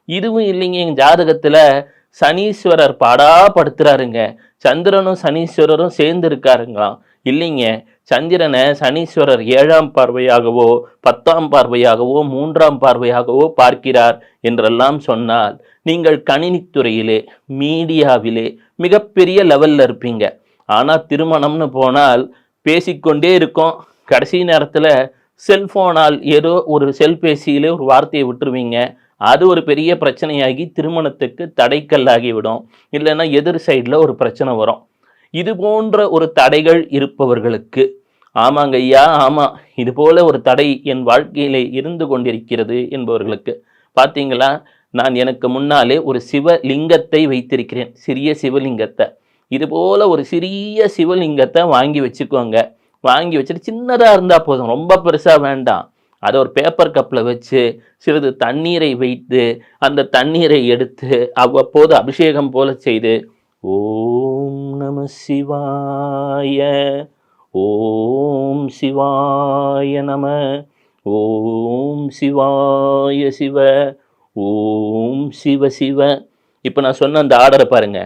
இதுவும் இல்லைங்க, எங்க ஜாதகத்துல சனீஸ்வரர் பாடா படுத்துறாருங்க. சந்திரனும் சனீஸ்வரரும் சேர்ந்து இருக்காருங்களாம். இல்லைங்க, சந்திரனை சனீஸ்வரர் 7ஆம் பார்வையாகவோ 10ஆம் பார்வையாகவோ 3ஆம் பார்வையாகவோ பார்க்கிறார் என்றெல்லாம் சொன்னால் நீங்கள் கணினித்துறையிலே மீடியாவிலே மிகப்பெரிய லெவல்ல இருப்பீங்க. ஆனா திருமணம்னு போனால் பேசிக்கொண்டே இருக்கோம். கடைசி நேரத்துல செல்போனால் ஏதோ ஒரு செல்பேசியிலே ஒரு வார்த்தையை விட்டுருவீங்க. அது ஒரு பெரிய பிரச்சனையாகி திருமணத்துக்கு தடைக்கல்லாகி விடும். இல்லைன்னா எதிர் சைடில் ஒரு பிரச்சனை வரும். இது போன்ற ஒரு தடைகள் இருப்பவர்களுக்கு, ஆமாங்க ஐயா, ஆமா, இது போல ஒரு தடை என் வாழ்க்கையிலே இருந்து கொண்டிருக்கிறது என்பவர்களுக்கு பார்த்தீங்களா, நான் எனக்கு முன்னாலே ஒரு சிவலிங்கத்தை வைத்திருக்கிறேன். சிறிய சிவலிங்கத்தை. இது போல ஒரு சிறிய சிவலிங்கத்தை வாங்கி வச்சுக்கோங்க. வாங்கி வச்சுட்டு சின்னதா இருந்தா போதும், ரொம்ப பெருசா வேண்டாம். அதை ஒரு பேப்பர் கப்ல வச்சு சிறிது தண்ணீரை வைத்து அந்த தண்ணீரை எடுத்து அவ்வப்போது அபிஷேகம் போல செய்து, ஓம் நம சிவாய, ஓம் சிவாய நம, ஓம் சிவாய சிவ, ஓம் சிவ சிவ. இப்போ நான் சொன்ன அந்த ஆர்டரை பாருங்க.